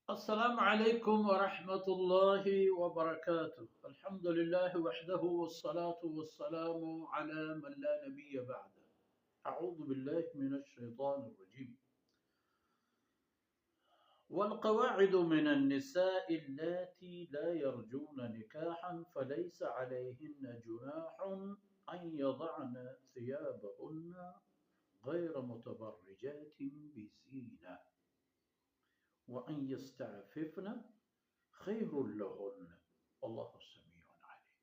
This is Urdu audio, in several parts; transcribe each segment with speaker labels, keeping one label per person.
Speaker 1: السلام عليكم ورحمة الله وبركاته. الحمد لله وحده والصلاة والسلام على من لا نبي بعده. أعوذ بالله من الشيطان الرجيم. والقواعد من النساء اللاتي لا يرجون نكاحا فليس عليهن جناح أن يضعن ثيابهن غير متبرجات بزينة وأن يستعففن خير لهن والله سميع عليم.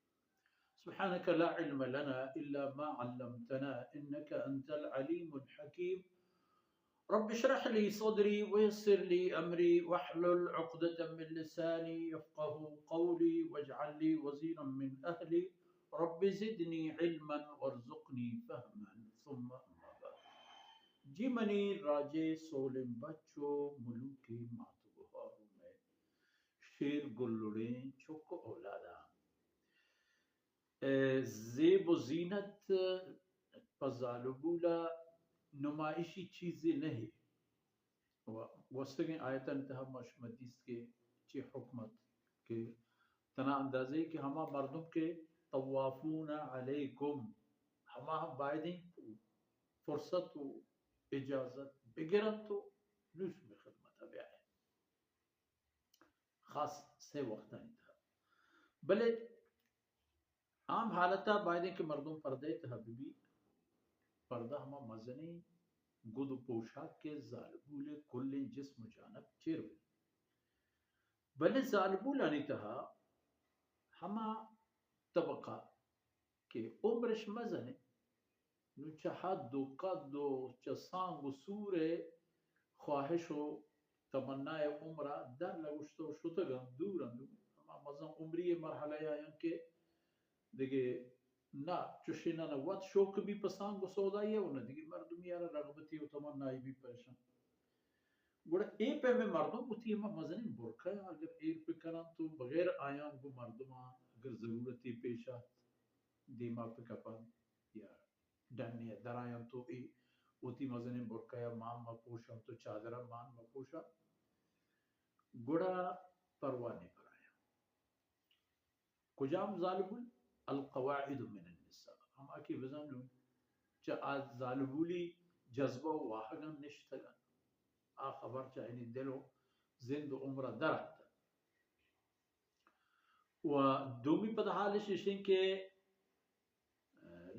Speaker 1: سبحانك لا علم لنا إلا ما علمتنا إنك أنت العليم الحكيم. رب اشرح لي صدري ويسر لي أمري واحلل عقدة من لساني يفقه قولي واجعل لي وزيرا من أهلي. رب زدني علما وارزقني فهما ثم أما بعد. جی منی راجے سولم بچو ملوک ماتو میں شیر گلڑیں چھک اولادا زیب و زینت پزالبولا نمائشی چیزیں نہیں وستگیں آیتا انتہا مشمدیس کے چی حکمت کے تنا اندازے کہ ہما مردم کے طوافون علیکم ہما ہم بائدیں فرصت و اجازت بگرن تو نوش میں خدمت ابیا ہے خاص سے وقت انتہا بلے عام حالتا بائدیں کہ مردم پردے تحبیبی پردہ ہما مزنی گد و پوشاک کے زالبول کل جسم جانب چیر ہوئی بلے زالبول آنی تہا ہما طبقہ کے عمرش مزنے نو چا حد و قد و چا سانگ و سور خواہش و تمنا عمرہ در لگشتو شتگن دورن ہما مزن عمری مرحلہ آیاں کہ دیگه نه چوشینا نه وات شوق بھی پسند و سودایی و نه دیگه مردم یارا رغبتی و تمنایی بھی پریشان گوڑا اے پہ میں مردم ہوتی ہے مزنی برکا ہے اگر ایک پہ کرن تو بغیر آیان کو مردم اگر ضرورتی پیشا دیما پہ کپن یا ڈنی در آیان تو ای ہوتی مزنی برکا ہے مان ما پوشا تو چادرہ مان ما پوشا گوڑا پروانے پر آیا کجام ظالبون القواعد من النساء ہم اکی بزانو چا آز ظالبولی جذبہ و واحگن نشتگن آ خبر چاہنی دلو زند و عمرہ درہتا و دومی پتہ حالش اشن کے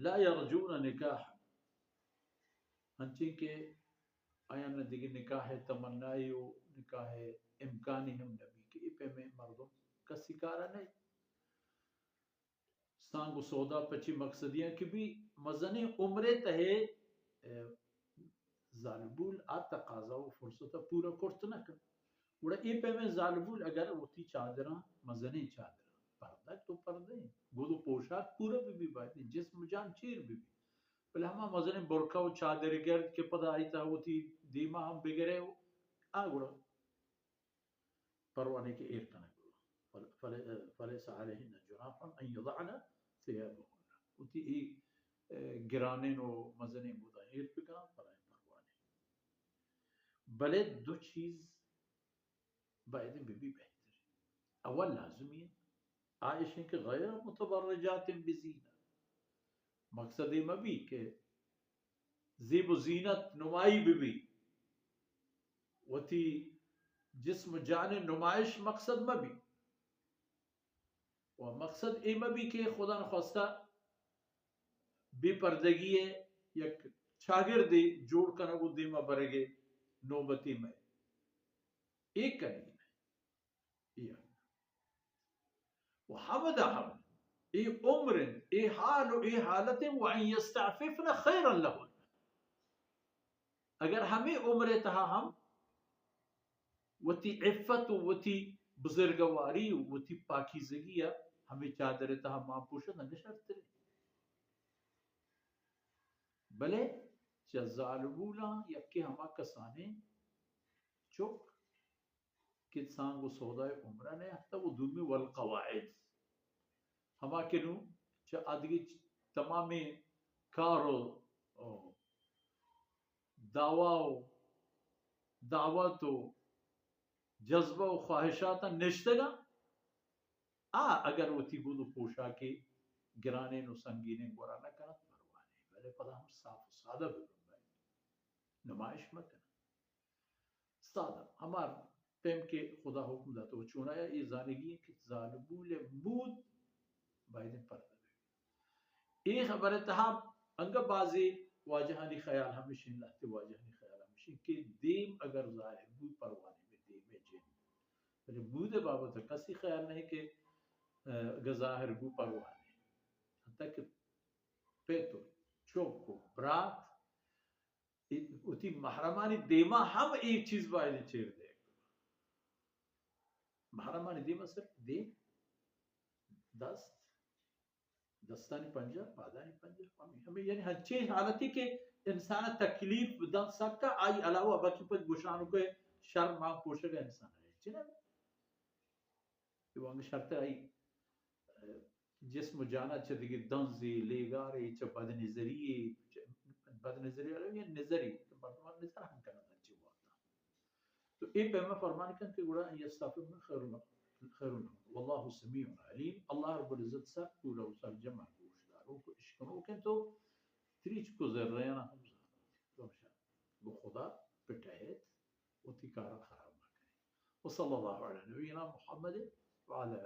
Speaker 1: لا یرجون نکاح ہنچین کے آیا نہ دیگه نکاح تمنائی و نکاح امکانی ہم نبی کے اپے میں مردم کسی کارا نہیں سانگ و سودا پچی مقصدیاں کی بھی مزنی عمرے تہے ظالبول آ تقاضا و فرصتا پورا کرت نہ کر وڑا ای پہ میں ظالبول اگر ہوتی چادرہ مزنی چادرہ پردہ تو پردہ گودو پوشاک پورا بھی بات جسم جان چیر بھی پہلے ہما مزنی برکا و چادر گرد کے پتہ آئیتا ہوتی دیما ہم بگرے ہو آگوڑا پروانے کے ایر کنک فلیس علیہن جناح ان یضعن ثیابهن ہوتی ای گرانین و مزنی بودا ایر پکنا پرائیں پروانے بلے دو چیز باید بھی بہتر اول لازمی ہے عائشہ کے غیر متبرجات بزینہ مقصد مبی کہ زیب و زینت نمائی بھی وتی جسم جان نمائش مقصد مبی و مقصد ای مبی کہ خدا نخواستہ بے پردگی ہے یک شاگردی جوڑ کنگو دیما برگے نوبتی میں ایک کنی میں و حمد حمد ای عمر ای حال و ای حالت وعن یستعففن خیرا لہن اگر ہمیں عمر تہا ہم وتی عفت و وتی بزرگواری و وتی پاکیزگی ہمیں چادر تہا ماں پوشا نگشرت رہے بلے ظالبولا یکی ہما کسانے چک کہ سانگ و سودا عمرہ نے ہتا وہ دومی والقواعد ہما کنو چا آدگی تمامی کارو دعویٰ دعوت جذبہ و خواہشات نشتگا اگر وہ تی بود پوشا کے گرانے نو سنگینے گورا نہ کنت پروانے بلے پدا ہم صاف و سادہ بکن بھائی نمائش مکن سادہ ہمار پیم کے خدا حکم دا تو چونا یا یہ زانگی ہے کہ ظالبول بود بائدن پردہ یہ خبر اتحاب انگا بازی واجہانی خیال ہمیشہ لہتے واجہانی خیال ہمیشہ کہ دیم اگر ظاہر بود پروانے میں دیم جن بلے بود بابت کسی خیال نہیں کہ ظاہر بو پروانے حتیٰ کہ پیتو چوکو برات اتی محرمانی دیما ہم ایک چیز باید چیر دے محرمانی دیما صرف دیم دست دستانی پنجہ پادانی پنجہ ہمیں یعنی ہنچے حالتی کہ انسان تکلیف بدن سکتا آئی علاوہ باقی پر گوشانو کے شر ماں پوشے گا انسان ہے چنہ کہ وہ انگا شرط آئی جسم جانا چا دیگه دنزی لیگاری چا بد نظری والا یہ نظری مردمان نظر ہم کرنا چاہیے وقتا تو ایک پیمہ فرمان کن کہ گوڑا یستغفرون خیرون واللہ سمیع علیم اللہ رب العزت سا کولا و سر جمع گوش دارو کو اشکنو کن تو تریچ کو ذریانا ہم زمان گو خدا پٹھائیت و تکارا خراب نہ کرے وصلی اللہ علیہ نبینا محمد وعلى